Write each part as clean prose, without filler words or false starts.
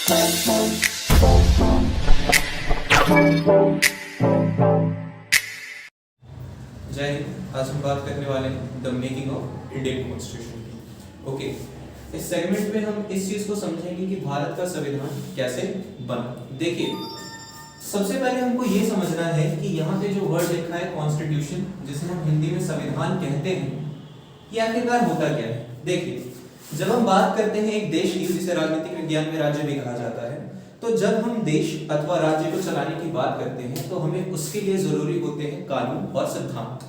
जय हिंद। आज हम बात करने वाले हैं the making of Indian constitution की। ओके, इस सेगमेंट में हम इस चीज को समझेंगे कि भारत का संविधान कैसे बना। देखिए, सबसे पहले हमको ये समझना है कि यहाँ पे जो वर्ड लिखा है कॉन्स्टिट्यूशन, जिसे हम हिंदी में संविधान कहते हैं, ये आखिरकार होता क्या है। देखिए, जब हम बात करते हैं एक देश की, जिसे राजनीतिक विज्ञान में राज्य भी कहा जाता है, तो जब हम देश अथवा राज्य को चलाने की बात करते हैं तो हमें उसके लिए जरूरी होते हैं कानून और सिद्धांत।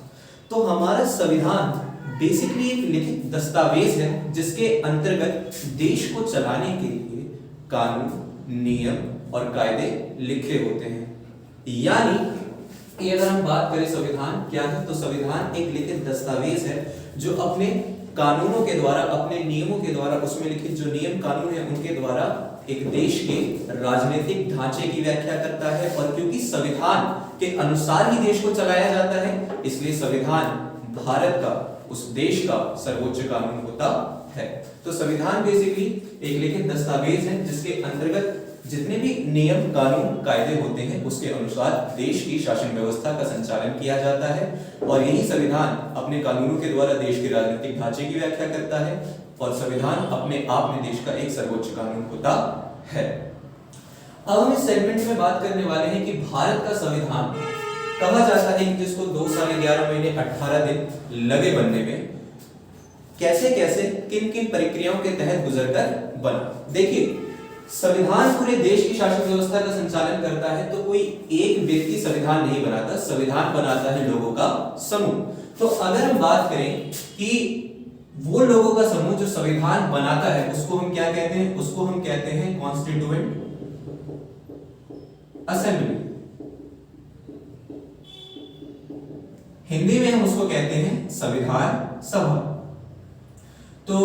तो हमारा संविधान बेसिकली एक लिखित दस्तावेज है जिसके अंतर्गत देश को चलाने के लिए कानून, नियम और कायदे लिखे होते हैं। यानी अगर हम बात करें संविधान क्या है, तो संविधान एक लिखित दस्तावेज है जो अपने कानूनों के द्वारा, अपने नियमों के द्वारा, उसमें लिखित जो नियम कानून है उनके द्वारा एक देश के राजनीतिक ढांचे की व्याख्या करता है। और क्योंकि संविधान के अनुसार ही देश को चलाया जाता है, इसलिए संविधान भारत का, उस देश का सर्वोच्च कानून होता है। तो संविधान बेसिकली एक लिखित दस्तावेज है जिसके अंतर्गत जितने भी नियम, कानून, कायदे होते हैं उसके अनुसार देश की शासन व्यवस्था का संचालन किया जाता है। और यही संविधान अपने कानूनों के द्वारा देश के राजनीतिक ढांचे की व्याख्या करता है। और संविधान अपने आप में देश का एक सर्वोच्च कानून होता है। अब हम इस सेगमेंट में बात करने वाले हैं कि भारत का संविधान कहा जाता है कि जिसको 2 साल 11 महीने 18 दिन लगे बनने में, कैसे कैसे, किन किन प्रक्रियाओं के तहत गुजरकर बना। देखिए, संविधान पूरे देश की शासन व्यवस्था का संचालन करता है, तो कोई एक व्यक्ति संविधान नहीं बनाता, संविधान बनाता है लोगों का समूह। तो अगर हम बात करें कि वो लोगों का समूह जो संविधान बनाता है, उसको हम क्या कहते हैं? उसको हम कहते हैं कॉन्स्टिट्यूएंट असेंबली। हिंदी में हम उसको कहते हैं संविधान सभा। तो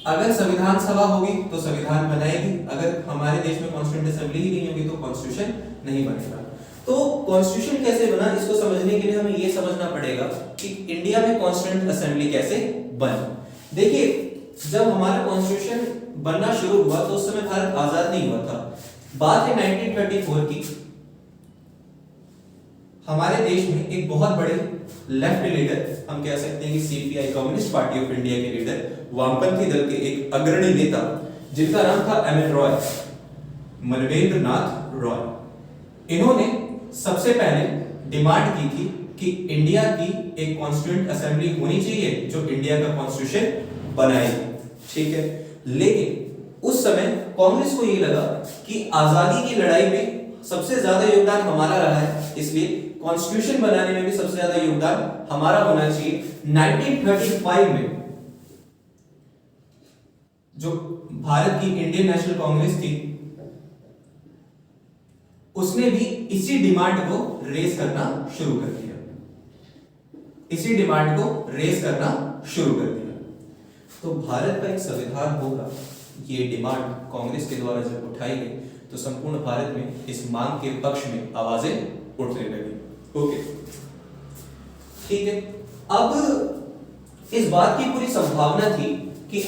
अगर संविधान सभा होगी तो संविधान बनाएगी, अगर हमारे देश में कॉन्स्टिट्यूएंट असेंबली ही नहीं होगी तो कॉन्स्टिट्यूशन नहीं बनेगा। तो कॉन्स्टिट्यूशन कैसे बना, इसको समझने के लिए हमें यह समझना पड़ेगा कि इंडिया में कॉन्स्टिट्यूएंट असेंबली कैसे बनी। देखिए, जब हमारा कॉन्स्टिट्यूशन बनना शुरू हुआ तो उस समय भारत आजाद नहीं हुआ था। बात है 1934 की। हमारे देश में एक बहुत बड़े लेफ्ट लीडर, हम कह सकते हैं कि CPI, communist party of India के लीडर, वामपंथी दल के एक अग्रणी नेता, जिनका नाम था एम एन रॉय, मनवेंद्र नाथ रॉय। इन्होंने सबसे पहले डिमांड की थी कि इंडिया की एक कॉन्स्टिट्यूएंट असेंबली होनी चाहिए जो इंडिया का कॉन्स्टिट्यूशन बनाएगी। ठीक है, लेकिन उस समय कांग्रेस को ये लगा कि आजादी की लड़ाई में सबसे ज्यादा योगदान हमारा रहा है, इसलिए कॉन्स्टिट्यूशन बनाने में भी सबसे ज्यादा योगदान हमारा होना चाहिए। 1935 में जो भारत की इंडियन नेशनल कांग्रेस थी, उसने भी इसी डिमांड को रेज करना शुरू कर दिया, इसी डिमांड को रेज करना शुरू कर दिया। तो भारत का एक संविधान होगा, ये डिमांड कांग्रेस के द्वारा जब उठाई गई तो संपूर्ण भारत में इस मांग के पक्ष में आवाजें उठने लगी। ओके, ठीक है। अब इस बात की पूरी संभावना थी कि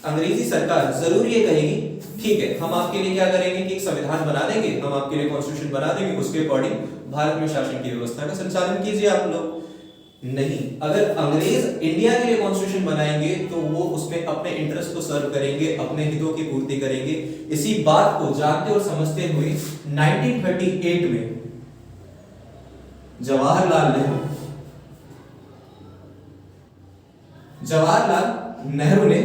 अंग्रेजी सरकार जरूर ये कहेगी, ठीक है, हम आपके लिए क्या करेंगे कि एक संविधान बना देंगे, हम आपके लिए कॉन्स्टिट्यूशन बना देंगे, उसके अकॉर्डिंग भारत में शासन की व्यवस्था का संचालन कीजिए आप लोग। नहीं, अगर अंग्रेज इंडिया के लिए कॉन्स्टिट्यूशन बनाएंगे तो वो उसमें अपने इंटरेस्ट को सर्व करेंगे, अपने हितों की पूर्ति करेंगे। इसी बात को जानते और समझते हुए 1938 में जवाहरलाल नेहरू ने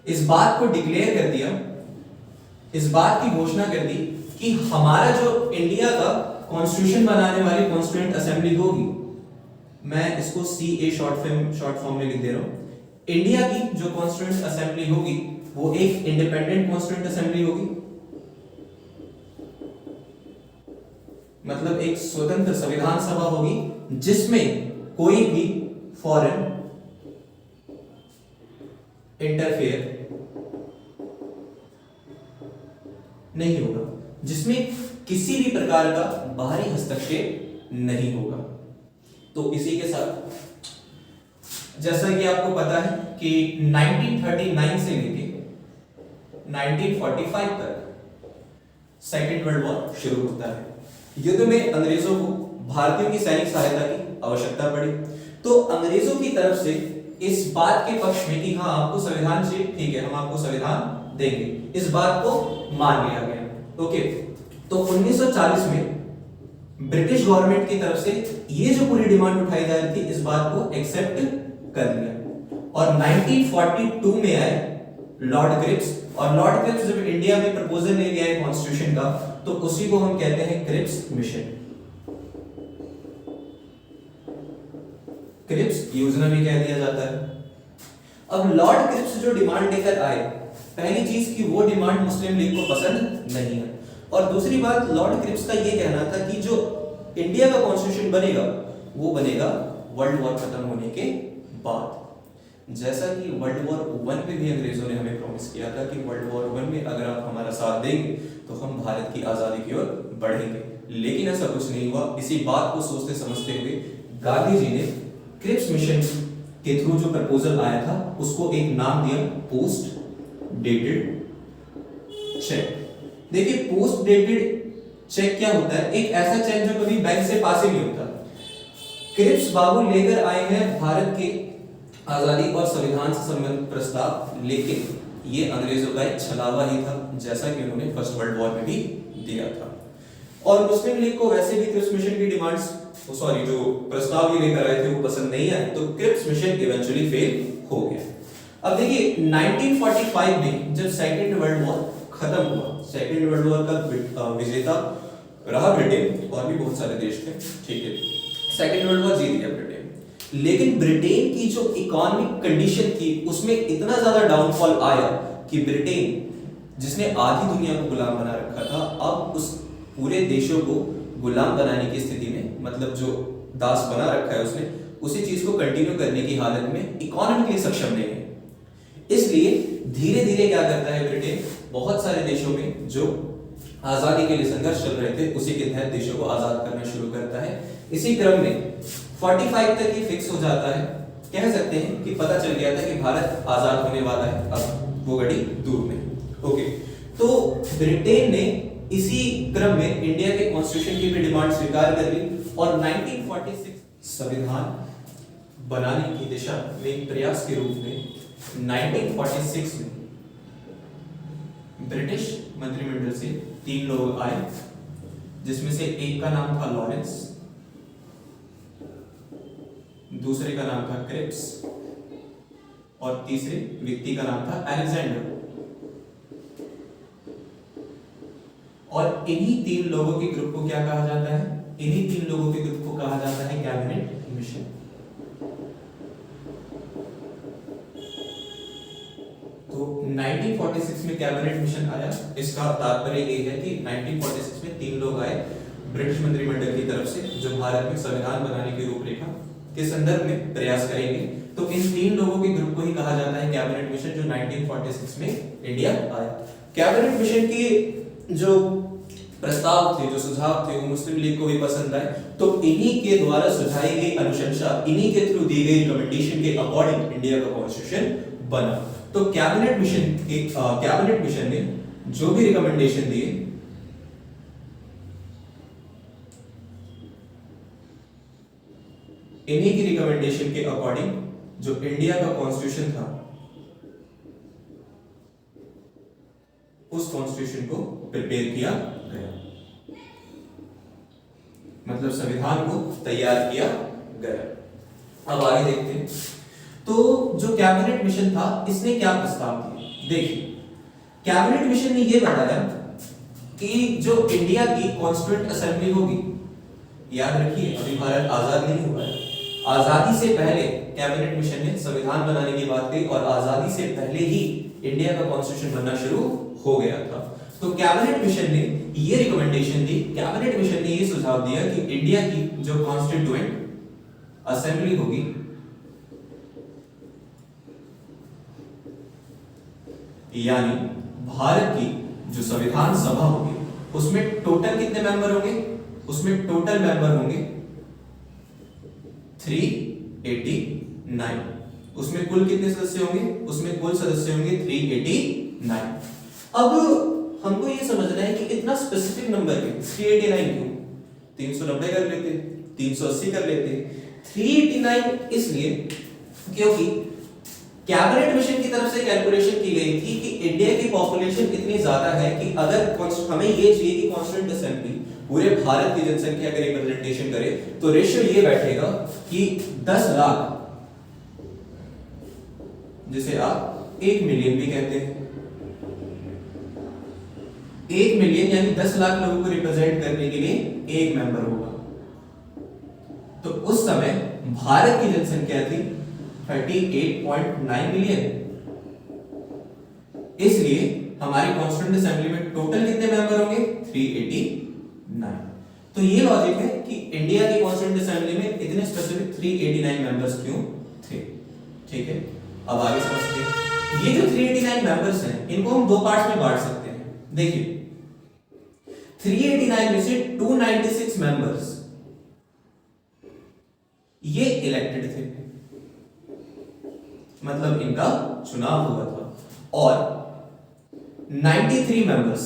इस बात को डिक्लेयर कर दिया, इस बात की घोषणा कर दी कि हमारा जो इंडिया का कॉन्स्टिट्यूशन बनाने वाली कॉन्स्टिट्यूएंट असेंबली होगी, मैं इसको CA शॉर्ट फॉर्म में लिख दे रहा हूं, इंडिया की जो कॉन्स्टिट्यूएंट असेंबली होगी वो एक इंडिपेंडेंट कॉन्स्टिट्यूएंट असेंबली होगी, मतलब एक स्वतंत्र संविधान सभा होगी जिसमें कोई भी फॉरेन इंटरफेयर नहीं होगा, जिसमें किसी भी प्रकार का बाहरी हस्तक्षेप नहीं होगा। तो इसी के साथ जैसा कि आपको पता है कि 1939 से लेके 1945 तक सेकेंड वर्ल्ड वॉर शुरू होता है। युद्ध में अंग्रेजों को भारतीयों की सैनिक सहायता की आवश्यकता पड़ी, तो अंग्रेजों की तरफ से इस बात के पक्ष में कि हाँ आपको संविधान चाहिए, ठीक है हम आपको संविधान देंगे, इस बात को मान लिया गया। ओके, तो 1940 में ब्रिटिश गवर्नमेंट की तरफ से ये जो पूरी डिमांड उठाई जा रही थी इस बात को एक्सेप्ट कर लिया, और 1942 में आए लॉर्ड क्रिप्स, और लॉर्ड क्रिप्स जब इंडिया में प्रपोजल ले गया है कॉन्स्टिट्यूशन का, तो उसी को हम कहते हैं क्रिप्स मिशन। क्रिप्स योजना भी कह दिया जाता है। अब लॉर्ड क्रिप्स जो डिमांड लेकर आए, पहली चीज कि वो डिमांड मुस्लिम लीग को पसंद नहीं है, और दूसरी बात लॉर्ड क्रिप्स का ये कहना था कि जो इंडिया का कॉन्स्टिट्यूशन बनेगा वो बनेगा वर्ल्ड वॉर खत्म होने के बाद। जैसा कि वर्ल्ड वॉर 1 में भी अंग्रेजों ने हमें प्रॉमिस किया था कि वर्ल्ड वॉर 1 में अगर आप हमारा साथ देंगे तो हम भारत की आजादी की ओर बढ़ेंगे, लेकिन ऐसा कुछ नहीं हुआ। इसी बात को सोचते समझते हुए गांधी जी ने क्रिप्स मिशन के थ्रू जो प्रपोजल आया था उसको एक नाम दिया पोस्ट डेटेड चेक। देखिए पोस्ट डेटेड चेक क्या होता है, एक ऐसा चेक जो कभी बैंक से पास ही नहीं होता। क्रिप्स बाबू लेकर आए हैं भारत के आजादी और संविधान से संबंधित प्रस्ताव, लेकिन ये अंग्रेजों का एक छलावा ही था, जैसा कि उन्होंने फर्स्ट वर्ल्ड वॉर में भी दिया था। और मुस्लिम लीग को वैसे भी क्रिप्स मिशन की डिमांड्स जो प्रस्ताव ये लेकर आए थे वो पसंद नहीं आए, तो क्रिप्स मिशन इवेंचुअली फेल हो गया। अब देखिए 1945 में जब सेकेंड वर्ल्ड वॉर खत्म हुआ, सेकेंड वर्ल्ड वॉर का विजेता रहा ब्रिटेन, और भी बहुत सारे देश थे, ठीक है सेकेंड वर्ल्ड वॉर जीत गया ब्रिटेन, लेकिन ब्रिटेन की जो इकोनॉमिक कंडीशन थी उसमें इतना ज्यादा डाउनफॉल आया कि ब्रिटेन जिसने आधी दुनिया को गुलाम बना रखा था, अब उस पूरे देशों को गुलाम बनाने की स्थिति में, मतलब जो दास बना रखा है उसने, उसी चीज को कंटिन्यू करने की हालत में इकोनॉमिकली सक्षम नहीं है। इसलिए धीरे धीरे क्या करता है ब्रिटेन, बहुत सारे देशों में जो आजादी के लिए संघर्ष चल रहे थे उसी के तहत देशों को आजाद करना शुरू करता है। इसी क्रम में 45 तक ये फिक्स हो जाता है, कह सकते हैं कि पता चल गया था कि भारत आजाद होने वाला है, अब वो घड़ी दूर नहीं। ओके, तो ब्रिटेन ने इसी क्रम में इंडिया के कॉन्स्टिट्यूशन की भी डिमांड स्वीकार कर ली, और 1946 संविधान बनाने की दिशा में एक प्रयास के रूप में 1946 में ब्रिटिश मंत्रिमंडल से 3 लोग आए, जिसमें से एक का नाम था लॉरेंस, दूसरे का नाम था क्रिप्स, और तीसरे व्यक्ति का नाम था अलेक्जेंडर। और इन्हीं 3 लोगों के ग्रुप को क्या कहा जाता है, इन्हीं 3 लोगों के ग्रुप को कहा जाता है कैबिनेट मिशन। तो 1946 में कैबिनेट मिशन आया, इसका तात्पर्य ये है कि 1946 में 3 लोग आए ब्रिटिश मंत्रिमंडल की तरफ से, जो भारत में संविधान बनाने की रूपरेखा के संदर्भ में प्रयास करेंगे। तो इन 3 लोगों के ग्रुप को ही कहा जाता है कैबिनेट मिशन, जो 1946 में इंडिया आया। कैबिनेट मिशन की जो प्रस्ताव थे, जो सुझाव थे, वो मुस्लिम लीग को भी पसंद आए, तो इन्हीं के द्वारा सुझाई गई अनुशंसा, इन्हीं के थ्रू दी गई रिकमेंडेशन के अकॉर्डिंग इंडिया का कॉन्स्टिट्यूशन बना। तो कैबिनेट मिशन ने जो भी रिकमेंडेशन दिए, इन्हीं की रिकमेंडेशन के अकॉर्डिंग जो इंडिया का कॉन्स्टिट्यूशन था उस कॉन्स्टिट्यूशन को प्रिपेयर किया गया, मतलब संविधान को तैयार किया गया। अब आगे देखते हैं, तो जो कैबिनेट मिशन था इसने क्या प्रस्ताव दिए। देखिए कैबिनेट मिशन ने यह बताया कि जो इंडिया की कॉन्स्टिट्यूएंट असेंबली होगी, याद रखिए अभी भारत आजाद नहीं हुआ है, आजादी से पहले कैबिनेट मिशन ने संविधान बनाने की बात कही, और आजादी से पहले ही इंडिया का कॉन्स्टिट्यूशन बनना शुरू हो गया था। तो कैबिनेट मिशन ने ये रिकमेंडेशन दी, कैबिनेट मिशन ने ये सुझाव दिया कि इंडिया की जो कॉन्स्टिट्यूएंट असेंबली होगी, यानी भारत की जो संविधान सभा होगी, उसमें टोटल कितने मेंबर होंगे, उसमें टोटल मेंबर होंगे 389। उसमें कुल कितने सदस्य होंगे, उसमें कुल सदस्य होंगे 389। अब हमको ये समझना है कि इतना स्पेसिफिक नंबर क्यों 389 क्यों, 390 कर लेते, 380 कर लेते, 389 इसलिए क्योंकि कैबिनेट मिशन की तरफ से कैलकुलेशन की गई थी कि इंडिया की पॉपुलेशन इतनी ज्यादा है कि अगर हमें ये चाहिए कि कांस्टिट्यूएंट असेंबली पूरे भारत की जनसंख्या का रिप्रेजेंटेशन करे तो रेशियो ये बैठेगा कि 10 लाख, जिसे आप 1 मिलियन भी कहते हैं, 1 मिलियन यानी 10 लाख लोगों को रिप्रेजेंट करने के लिए एक मेंबर होगा। तो उस समय भारत की जनसंख्या थी 38.9 मिलियन, इसलिए हमारी कांस्टिट्यूएंट असेंबली में टोटल कितने मेंबर होंगे 389। तो ये लॉजिक है कि इंडिया की कांस्टिट्यूएंट असेंबली में इतने स्पेसिफिक 389 मेंबर्स क्यों थे। ठीक है, अब आगे समझते हैं। ये जो 389 मेंबर्स हैं इनको हम दो पार्ट्स में बांट सकते हैं। देखिए 389 में से 296 मेंबर्स ये इलेक्टेड थे, मतलब इनका चुनाव हुआ था, और 93 मेंबर्स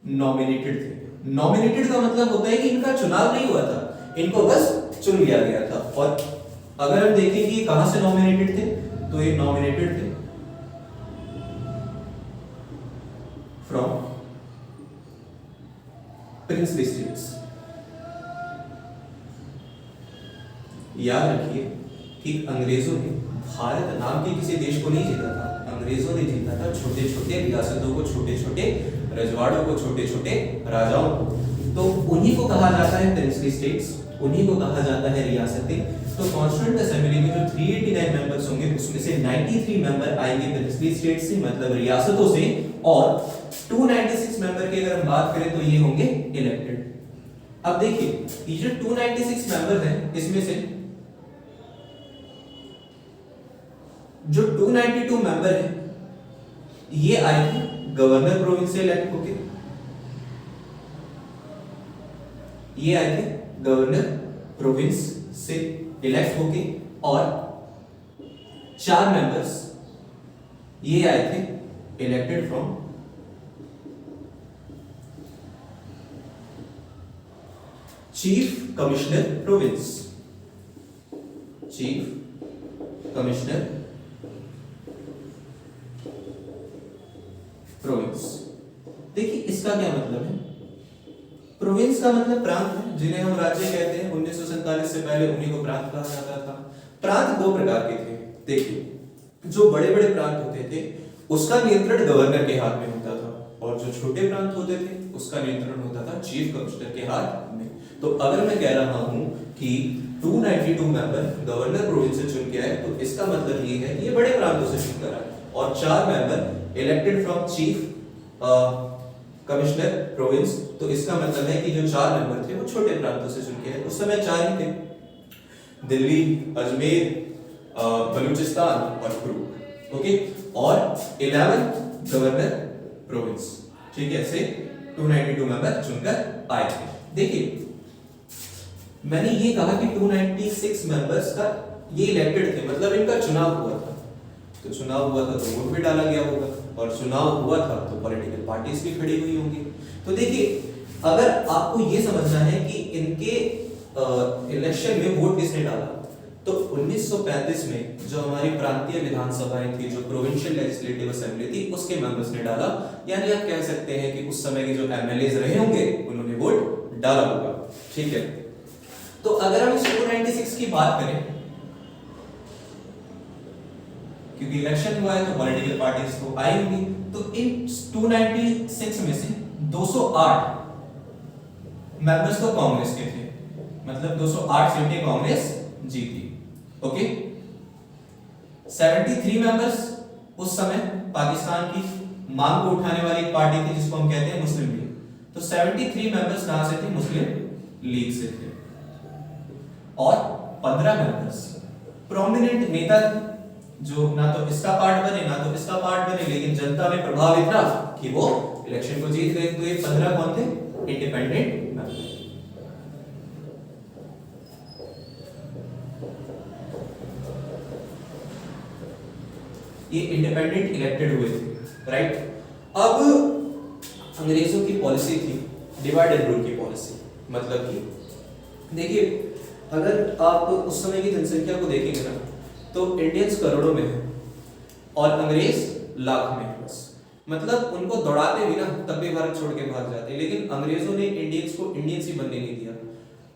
नॉमिनेटेड थे। नॉमिनेटेड का मतलब होता है कि इनका चुनाव नहीं हुआ था, इनको बस चुन लिया गया था। और अगर हम देखें कि कहां से नॉमिनेटेड थे, तो ये नॉमिनेटेड थे फ्रॉम प्रिंसली स्टेट्स। याद रखिए कि अंग्रेजों ने भारत नाम के किसी देश को नहीं जीता था, अंग्रेजों ने जीता था छोटे छोटे रियासतों को, छोटे छोटे रजवाड़ों को, छोटे छोटे राजाओं को। तो उन्हीं को कहा जाता है प्रिंसली स्टेट्स, उन्हीं को कहा जाता है रियासतें। तो कॉन्स्टिट्यूएंट असेंबली में जो 389 मेंबर्स होंगे उसमें से 93 मेंबर आएंगे प्रिंसली स्टेट्स से, मतलब रियासतों से, और 296 मेंबर की अगर हम बात करें तो ये होंगे इलेक्टेड। अब देखिए ये जो 296 मेंबर हैं इसमें से जो 292 मेंबर है ये आए थे गवर्नर प्रोविंस से इलेक्ट होके, ये आए थे गवर्नर प्रोविंस से इलेक्ट होके, और 4 मेंबर्स ये आए थे elected from chief commissioner province, chief commissioner province. देखिए इसका क्या मतलब है, प्रोविंस का मतलब प्रांत है, जिन्हें हम राज्य कहते हैं। 1947 से पहले उन्हीं को प्रांत कहा जाता था। प्रांत दो प्रकार के थे। देखिए जो बड़े बड़े प्रांत होते थे उसका नियंत्रण गवर्नर के हाथ में होता था, और जो छोटे प्रांत होते थे उसका नियंत्रण होता था चीफ कमिश्नर के हाथ में। तो अगर मैं कह रहा हूं कि 292 मेंबर गवर्नर प्रोविंस से चुन के आए, तो इसका मतलब ये है कि ये बड़े प्रांतों से चुनकर आए, और 4 member elected from chief commissioner province. तो इसका मतलब है कि जो 4 मेंबर थे वो छोटे प्रांतों से चुन के आए। उस समय 4 ही थे, दिल्ली, अजमेर, बलूचिस्तान और कुरू। ओके, और 11 गवर्नर प्रोविंस। ठीक है, ऐसे 292 मेंबर चुनकर आए थे। देखिए मैंने ये कहा कि 296 मेंबर्स का ये इलेक्टेड थे, मतलब इनका चुनाव हुआ था। तो चुनाव हुआ था तो वोट भी डाला गया होगा, और चुनाव हुआ था तो पॉलिटिकल पार्टीज भी खड़ी हुई होंगी। तो देखिए अगर आपको ये समझना है कि इनके इलेक्शन में वोट किसने डाला, तो 1935 में जो हमारी प्रांतीय विधानसभाएं थी, जो प्रोविंशियल लेजिस्लेटिव असेंबली थी, उसके मेंबर्स ने डाला। यानी आप कह सकते हैं कि उस समय के जो एमएलएज रहे होंगे उन्होंने वोट डाला होगा। ठीक है, तो अगर हम 296 की बात करें, क्योंकि इलेक्शन हुआ है तो पॉलिटिकल पार्टीज तो आई होंगी, तो इन 296 में से 208 मेंबर्स तो कांग्रेस के थे, मतलब 208 सीटें कांग्रेस जीती। ओके, 73 मेंबर्स उस समय पाकिस्तान की मांग को उठाने वाली एक पार्टी थी जिसको हम कहते हैं मुस्लिम लीग। तो 73 मेंबर्स कहां से थे, मुस्लिम लीग से थे, और 15 मेंबर्स प्रोमिनेंट नेता थे, जो ना तो इसका पार्ट बने ना तो इसका पार्ट बने, लेकिन जनता में प्रभाव इतना कि वो इलेक्शन को जीत गए। तो ये 15 कौन थे, इंडिपेंडेंट मेंबर। ये इंडिपेंडेंट इलेक्टेड हुए थे, राइट। अब अंग्रेजों की पॉलिसी थी डिवाइड एंड रूल की पॉलिसी, मतलब कि देखिए अगर आप उस समय की जनसंख्या को देखेंगे ना तो इंडियंस करोड़ों में है और अंग्रेज लाख में है बस, मतलब उनको दौड़ाते भी ना तब भी भारत छोड़ के भाग जाते, लेकिन अंग्रेजों ने इंडियंस को इंडियंस ही बनने नहीं दिया।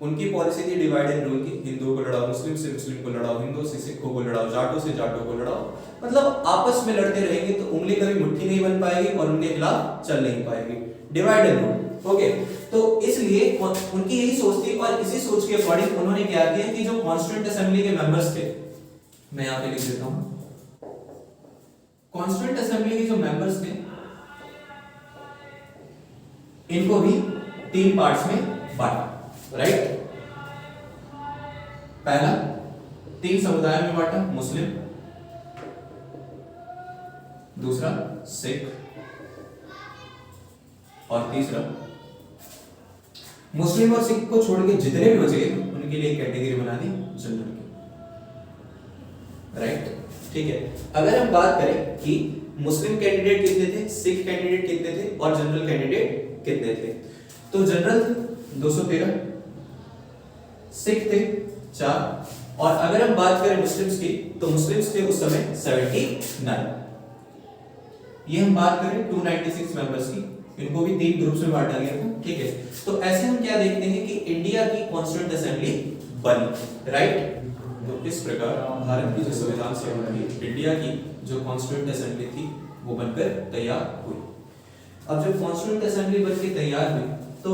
उनकी पॉलिसी थी डिवाइड एंड रूल की, हिंदुओं को लड़ाओ मुस्लिम से, मुस्लिम को लड़ाओ हिंदुओं से, सिखों को लड़ाओ जाटों से, जाटों को लड़ाओ, मतलब आपस में लड़ते रहेंगे तो उंगली कभी मुट्ठी नहीं बन पाएगी और उनके खिलाफ चल नहीं पाएगी, डिवाइड एंड रूल। ओके, तो इसलिए उनकी यही सोच थी और इसी सोच के अकॉर्डिंग उन्होंने क्या किया कि जो कॉन्स्टिट्यूएंट असेंबली के मेंबर्स थे, मैं यहाँ पे लिख देता हूँ, कॉन्स्टिट्यूएंट असेंबली के जो मेंबर्स थे इनको भी 3 पार्ट्स में बांटा, राइट। पहला 3 समुदायों में बांटा, मुस्लिम, दूसरा सिख और तीसरा मुस्लिम और सिख को छोड़ के जितने भी बचे उनके लिए एक कैटेगरी बना दी जनरल की, राइट। ठीक है, अगर हम बात करें कि मुस्लिम कैंडिडेट कितने थे, सिख कैंडिडेट कितने थे और जनरल कैंडिडेट कितने थे, तो जनरल 213, सिख थे 4 और अगर हम बात करें मुस्लिम्स की तो मुस्लिम्स थे उस समय 79। ये हम बात करें 296 मेंबर्स की, इनको भी 3 ग्रुप्स में बांटा गया था, ठीक है। तो ऐसे हम क्या देखते हैं कि इंडिया की कॉन्स्टिट्यूएंट असेंबली बनी, राइट। तो इस प्रकार भारत की जो संविधान सभा थी, इंडिया की जो कॉन्स्टिट्यूएंट असेंबली थी वो बनकर तैयार हुई। अब जब कॉन्स्टिट्यूएंट असेंबली बनकर तैयार हुई तो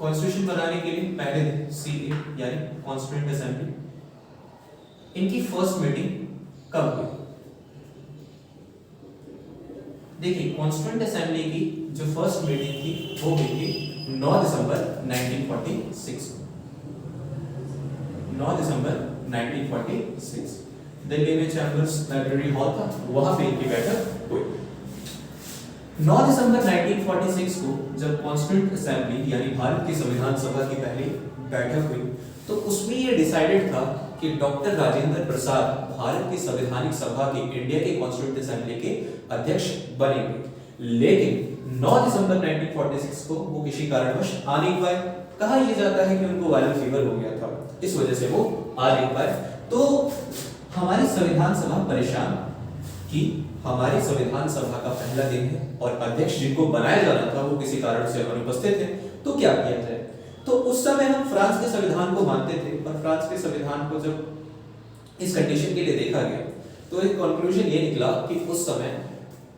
कॉन्स्टिट्यूशन बनाने के लिए पहले दिन सीए यानी कॉन्स्टिट्यूएंट असेंबली, इनकी फर्स्ट मीटिंग कब हुई? देखिए कॉन्स्टिट्यूएंट असेंबली की जो फर्स्ट मीटिंग थी वो हुई थी 9 दिसंबर 1946 को, 9 दिसंबर 1946 दिल्ली में चैम्बर्स लाइब्रेरी हॉल था, वहां पे इनकी बैठक हुई। 9 दिसंबर 1946 को जब कॉन्स्टिट्यूएंट असेंबली यानी भारत की संविधान सभा की पहली बैठक हुई तो उसमें ये डिसाइडेड था कि डॉक्टर राजेंद्र प्रसाद भारत की संवैधानिक सभा की इंडिया के कॉन्स्टिट्यूएंट असेंबली के अध्यक्ष बनेंगे, लेकिन 9 दिसंबर 1946 को वो किसी कारणवश आ नहीं पाए। कहा यह जाता है कि उनको वायरल फीवर हो गया था, इस वजह से वो आ नहीं पाए। तो हमारी संविधान सभा परेशान कि हमारी संविधान सभा का पहला दिन है और अध्यक्ष जिनको बनाया जाना था वो किसी कारण से अनुपस्थित थे, तो क्या किया जाए। तो उस समय हम फ्रांस के संविधान को मानते थे और फ्रांस के संविधान को जब इस कंडीशन के लिए देखा गया तो एक कंक्लूजन ये निकला कि उस समय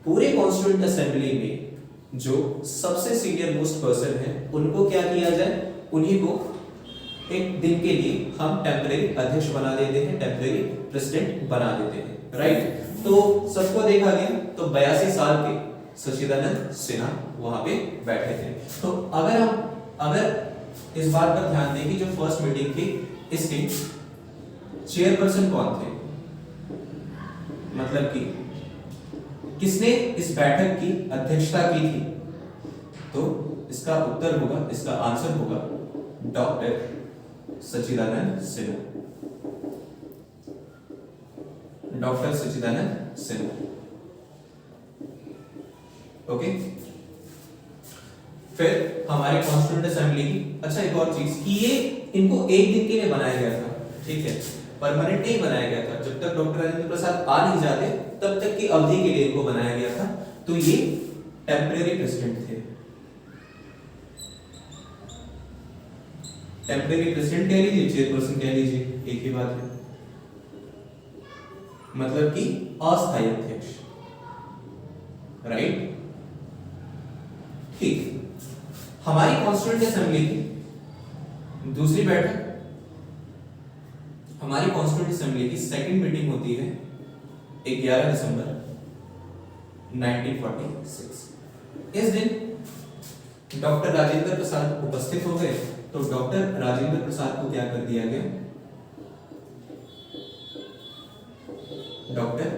पूरे कॉन्स्टिट्यूएंट असेंबली में जो सबसे सीनियर मोस्ट पर्सन है उनको क्या किया जाए, उन्हीं को एक दिन के लिए हम टेम्परेरी अध्यक्ष बना देते हैं, टेम्परेरी प्रेसिडेंट बना देते हैं, राइट। तो सबको देखा गया तो 82 साल के सच्चिदानंद सिन्हा वहां पे बैठे थे। तो अगर इस बात पर ध्यान दें कि जो फर्स्ट मीटिंग थी इसके चेयरपर्सन कौन थे, मतलब कि किसने इस बैठक की अध्यक्षता की थी, तो इसका उत्तर होगा, इसका आंसर होगा डॉक्टर सच्चिदानंद सिन्हा, डॉक्टर सच्चिदानंद सिन्हा। ओके, फिर हमारे कॉन्स्टिट्यूएंट असेंबली की अच्छा एक और चीज कि ये इनको एक दिन के लिए बनाया गया था, ठीक है, परमानेंट नहीं बनाया गया था। जब तक डॉक्टर राजेंद्र प्रसाद आ नहीं जाते तब तक की अवधि के लिए इनको बनाया गया था, तो ये टेम्परेरी प्रेसिडेंट थे। टेम्परेरी प्रेसिडेंट कह लीजिए, चेयरपर्सन कह लीजिए, एक ही बात है, मतलब कि अस्थायी अध्यक्ष, राइट। ठीक, हमारी कॉन्स्टिट्यूएंट असेंबली की दूसरी बैठक, हमारी कॉन्स्टिट्यूएंट असेंबली की सेकंड मीटिंग होती है 11 दिसंबर 1946। इस दिन डॉक्टर राजेंद्र प्रसाद उपस्थित हो गए, तो डॉक्टर राजेंद्र प्रसाद को क्या कर दिया गया, डॉक्टर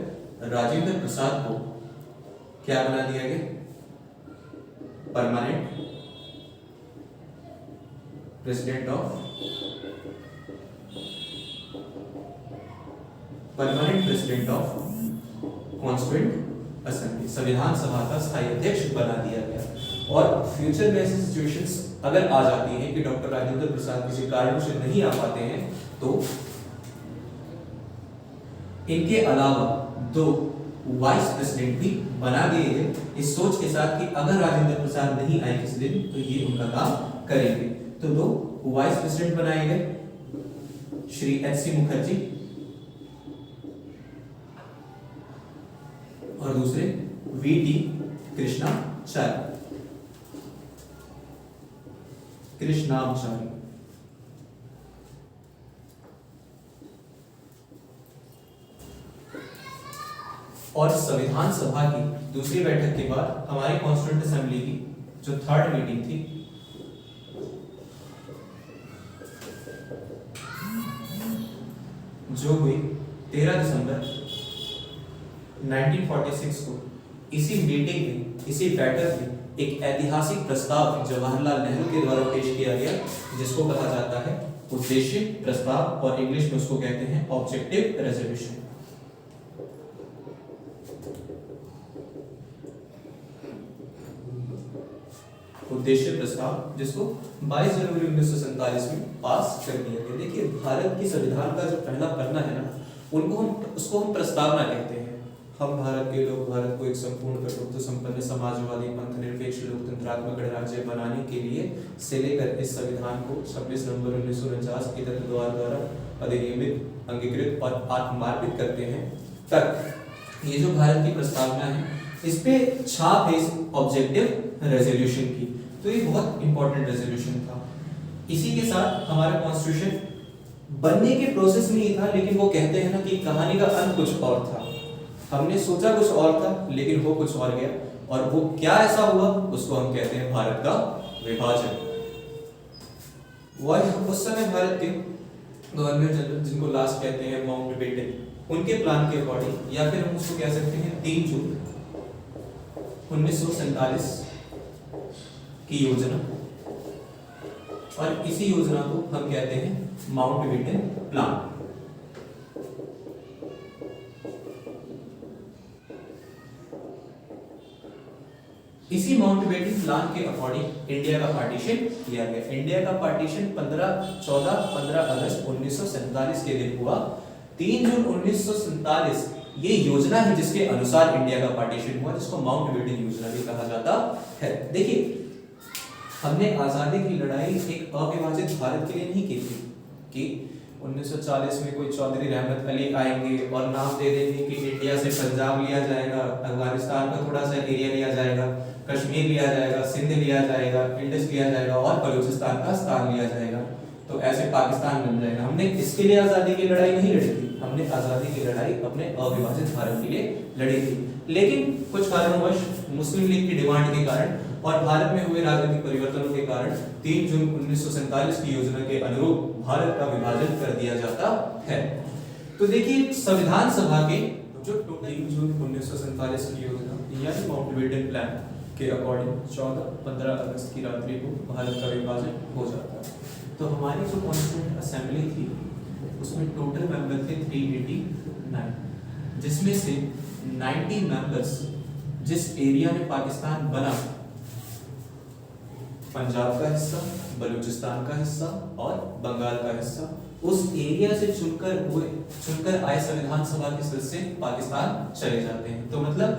राजेंद्र प्रसाद को क्या बना दिया गया, permanent president of constituent assembly, संविधान सभा का स्थायी अध्यक्ष बना दिया गया। और फ्यूचर में ऐसी सिचुएशंस अगर आ जाती हैं कि डॉक्टर राजेंद्र प्रसाद किसी कारणों से नहीं आ पाते हैं, तो इनके अलावा 2 वाइस प्रेसिडेंट भी बना दिए गए, इस सोच के साथ कि अगर राजेंद्र प्रसाद नहीं आए किसी दिन तो ये उनका काम करेंगे। तो 2 वाइस प्रेसिडेंट बनाए गए, श्री एच.सी. मुखर्जी और दूसरे वी.टी. कृष्णाचार्य। और संविधान सभा की दूसरी बैठक के बाद हमारी कॉन्स्टिट्यूएंट असेंबली की जो 3rd मीटिंग थी, जो हुई 13 दिसंबर 1946 को, इसी मीटिंग में, इसी बैठक में एक ऐतिहासिक प्रस्ताव जवाहरलाल नेहरू के द्वारा पेश किया गया, जिसको कहा जाता है उद्देश्य प्रस्ताव, और इंग्लिश में उसको कहते हैं ऑब्जेक्टिव रेजोल्यूशन। उद्देश्य प्रस्ताव, जिसको 22 जनवरी 1947 में पास कर दिया गया। देखिए, भारत की संविधान का जो पहला पन्ना है ना, उसको हम प्रस्तावना कहते हैं। हम भारत के लोग भारत को एक संपूर्ण कर्तृत्व संपन्न समाजवादी पंथ निरपेक्ष लोकतंत्रात्मक गणराज्य बनाने के लिए से लेकर इस संविधान को 26 नवंबर 1949 के द्वारा अधिनियमित, अंगीकृत और आत्मार्पित करते हैं तक ये जो भारत की प्रस्तावना है, इस पे छाप है इस ऑब्जेक्टिव रेजोल्यूशन की। तो ये बहुत इंपॉर्टेंट रेजोल्यूशन था। इसी के साथ हमारा कॉन्स्टिट्यूशन बनने के प्रोसेस में ही था, लेकिन वो कहते हैं ना कि कहानी का अंत कुछ और था। हमने सोचा कुछ और था, लेकिन हो कुछ और गया, और वो क्या ऐसा हुआ उसको हम कहते हैं भारत का विभाजन। उस समय भारत के गवर्नर जनरल, जिनको लास्ट कहते हैं माउंटबेटन, उनके प्लान के अकॉर्डिंग, या फिर हम उसको कह सकते हैं 3 जून 1947 की योजना, और इसी योजना को हम कहते हैं माउंटबेटन प्लान। इसी माउंटबेटन प्लान के अकॉर्डिंग इंडिया का पार्टीशन किया गया। इंडिया का पार्टीशन 15 अगस्त 1947 के दिन हुआ। 3 जून 1947 ये योजना है जिसके अनुसार इंडिया का पार्टीशन हुआ, जिसको माउंटबेटन योजना भी कहा जाता है। देखिए, हमने आजादी की लड़ाई एक अविभाजित भारत के लिए नहीं की थी कि 1940 में कोई चौधरी रहमत अली आएंगे और नाम दे देंगे कि इंडिया से पंजाब लिया जाएगा, अफगानिस्तान का थोड़ा सा एरिया लिया जाएगा, कश्मीर लिया जाएगा, सिंध लिया जाएगा, इंडस लिया जाएगा और बलूचिस्तान का स्थान लिया जाएगा, तो ऐसे पाकिस्तान बन जाएगा। हमने इसके लिए आजादी की लड़ाई नहीं लड़ी थी, हमने आजादी की लड़ाई अपने अविभाजित भारत के लिए लड़ी थी। लेकिन कुछ कारणवश मुस्लिम लीग की डिमांड के कारण और भारत में हुए राजनीतिक परिवर्तनों के कारण 3 जून 1947 की योजना के अनुरूप भारत का विभाजन कर दिया जाता है। तो देखिए, संविधान सभा के जो 3 जून 1947 की योजना यानी माउंटबेटन प्लान के अकॉर्डिंग 14-15 अगस्त की रात्रि को भारत का विभाजन हो जाता है। तो हमारी जो कॉन्स्टिट्यूएंट असेंबली थी उसमें टोटल मेंबर थे 389, जिसमें से 90 मेंबर्स जिस एरिया में पाकिस्तान बना, पंजाब का हिस्सा, बलूचिस्तान का हिस्सा और बंगाल का हिस्सा, उस एरिया से चुनकर आए संविधान सभा के सदस्य पाकिस्तान चले जाते हैं। तो मतलब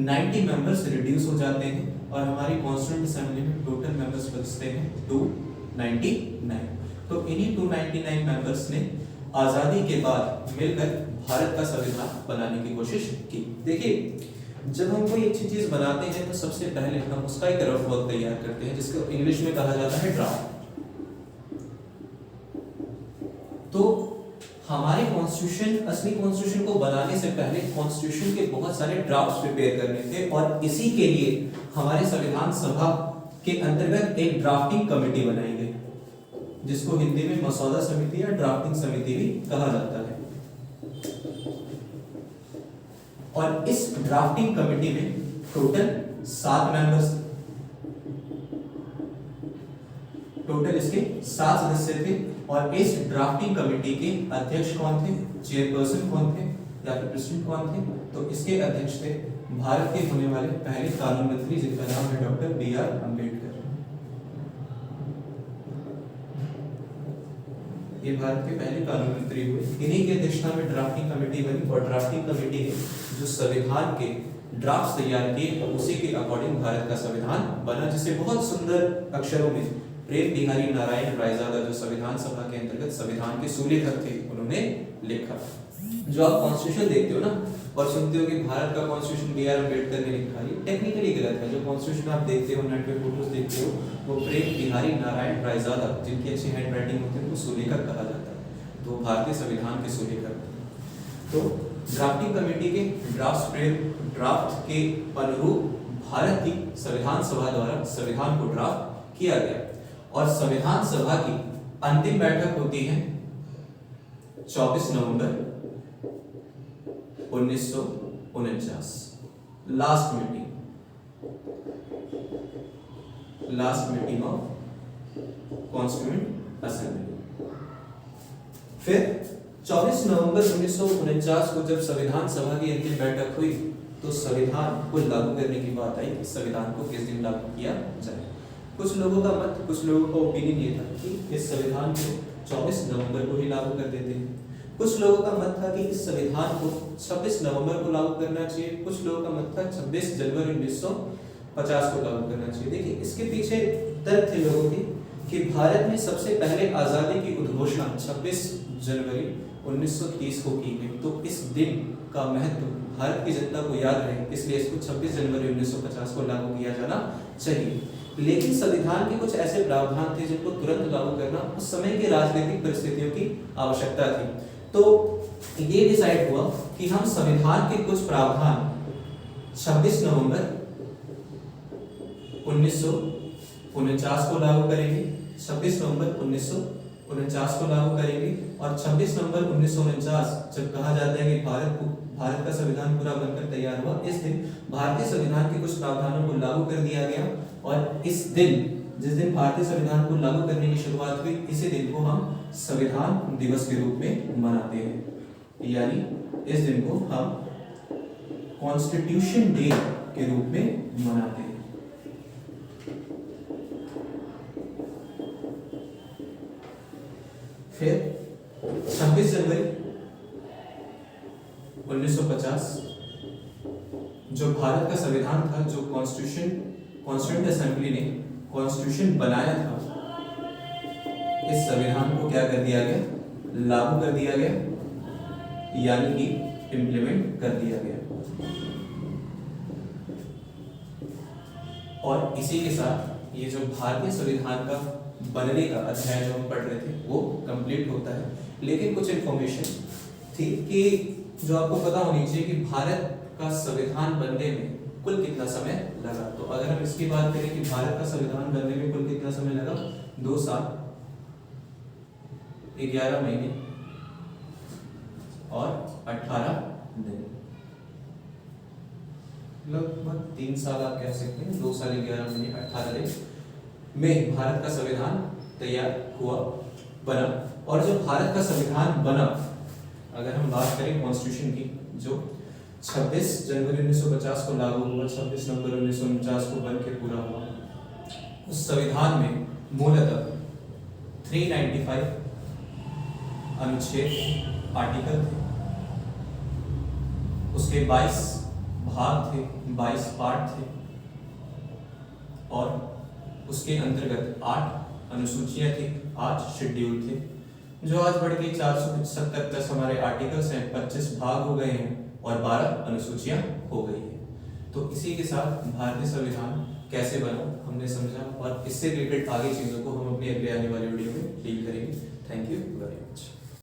90 मेंबर्स रिड्यूस हो जाते हैं और हमारी कॉन्स्टिट्यूएंट असेंबली में टोटल मेंबर्स बचते हैं 299। तो इन्हीं 299 मेंबर्स ने आजादी के बाद मिलकर भारत का संविधान बनाने की कोशिश की। देखिए, जब हम कोई अच्छी चीज बनाते हैं तो सबसे पहले हम उसका एक रफ वर्क तैयार करते हैं, जिसको इंग्लिश में कहा जाता है ड्राफ्ट। तो हमारे कॉन्स्टिट्यूशन, असली कॉन्स्टिट्यूशन को बनाने से पहले कॉन्स्टिट्यूशन के बहुत सारे ड्राफ्ट्स प्रिपेयर करने थे, और इसी के लिए हमारे संविधान सभा के अंतर्गत एक ड्राफ्टिंग कमेटी बनाई गई, जिसको हिंदी में मसौदा समिति या ड्राफ्टिंग समिति भी कहा जाता है। और इस ड्राफ्टिंग कमेटी में टोटल 7 मेंबर्स, टोटल इसके 7 सदस्य थे। और इस ड्राफ्टिंग कमेटी के अध्यक्ष कौन थे, चेयरपर्सन कौन थे या फिर प्रेसिडेंट कौन थे, तो इसके अध्यक्ष थे भारत के होने वाले पहले कानून मंत्री जिनका नाम है डॉक्टर B.R. अम्बेडकर। ये भारत के पहले कानून मंत्री हुए। इन्हीं की अध्यक्षता में ड्राफ्टिंग कमेटी बनी और ड्राफ्टिंग कमेटी ने जो संविधान के ड्राफ्ट तैयार किए उसी के अकॉर्डिंग भारत का संविधान बना, जिसे बहुत सुंदर अक्षरों में प्रेम बिहारी नारायण रायजादा जो संविधान सभा के अंतर्गत संविधान के सुलेखक थे उन्होंने लिखा। जो आप कॉन्स्टिट्यूशन देखते हो ना और सुनते हो कि भारत का कॉन्स्टिट्यूशन B.R. अम्बेडकर ने लिखा, ये टेक्निकली गलत है। जो कॉन्स्टिट्यूशन आप देखते हो, नेट पे फोटोज देखते हो, वो प्रेम बिहारी नारायण रायजादा जिनकी अच्छी हैंड राइटिंग होती है उनको सुलेखक कहा जाता है, तो भारतीय संविधान के सुलेखक। तो ड्राफ्टिंग कमेटी के ड्राफ्ट के अनुरूप भारत की संविधान सभा द्वारा संविधान को ड्राफ्ट किया गया और संविधान सभा की अंतिम बैठक होती है 24 नवंबर 1949, last meeting of constituent assembly. फिर 24 नवंबर 1949 को जब संविधान सभा की अंतिम बैठक हुई तो संविधान को लागू करने की बात आई कि संविधान को किस दिन लागू किया जाए। कुछ लोगों का मत, कुछ लोगों का ओपिनियन ये था कि इस संविधान को 24 नवंबर को ही लागू कर देते हैं। कुछ लोगों का मत था कि इस संविधान को 26 नवंबर को लागू करना चाहिए। कुछ लोगों का मत था 26 जनवरी 1950 को लागू करना चाहिए। देखिए इसके पीछे तर्क थे लोगों के कि भारत में सबसे पहले आजादी की उद्घोषणा 26 जनवरी 1930 को की गई, तो इस दिन का महत्व भारत की जनता को याद रहे, इसलिए इसको 26 जनवरी 1950 को लागू किया जाना चाहिए। लेकिन संविधान के कुछ ऐसे प्रावधान थे जिनको तुरंत लागू करना उस समय की राजनीतिक परिस्थितियों की आवश्यकता थी। तो ये डिसाइड हुआ कि हम संविधान के कुछ प्रावधान 26 नवंबर 1949 को लागू करेंगे, 26 नवंबर 1949 को लागू करेंगे और 26 नवंबर 1949 जब कहा जाता है कि भारत का संविधान पूरा बनकर तैयार हुआ, इस दिन भारतीय संविधान के कुछ प्रावधानों को लागू कर दिया गया और इस दिन जिस दिन भारतीय संविधान को लागू करने की शुरुआत हुई, इसी दिन को हम संविधान दिवस के रूप में मनाते हैं, यानी इस दिन को हम कॉन्स्टिट्यूशन डे के रूप में मनाते हैं। फिर 26 जनवरी 1950 जो भारत का संविधान था, जो कॉन्स्टिट्यूएंट असेंबली ने कॉन्स्टिट्यूशन बनाया था, इस संविधान को क्या कर दिया गया, लागू कर दिया गया, यानी कि इम्प्लीमेंट कर दिया गया। और इसी के साथ ये जो भारतीय संविधान का बनने का अध्याय जो हम पढ़ रहे थे वो कंप्लीट होता है। लेकिन कुछ इंफॉर्मेशन थी कि जो आपको पता होनी चाहिए कि भारत का संविधान बनने में कुल कितना समय लगा। तो अगर हम इसकी बात करें कि भारत का संविधान बनने में कुल कितना समय लगा, 2 साल 11 महीने और 18 दिन, लगभग 3 साल आप कह सकते हैं। 2 साल 11 महीने 18 दिन में भारत का संविधान तैयार हुआ, बना। और जब भारत का संविधान बना, अगर हम बात करें कॉन्स्टिट्यूशन की, जो 26 जनवरी 1950 को लागू हुआ, 26 नवंबर 1949 को बन के पूरा हुआ, उस संविधान में मूलतः 395 अनुच्छेद आर्टिकल थे, उसके 22 भाग थे, 22 पार्ट थे और उसके अंतर्गत 8 अनुसूचियां थी, 8 शेड्यूल थे, जो आज बढ़ के 470 प्लस हमारे आर्टिकल्स हैं, 25 भाग हो गए हैं और 12 अनुसूचियां हो गई हैं। तो इसी के साथ भारतीय संविधान कैसे बना हमने समझा और इससे रिलेटेड आगे चीजों को हम अपने अगले आने वाले वीडियो में डील करेंगे। Thank you very much.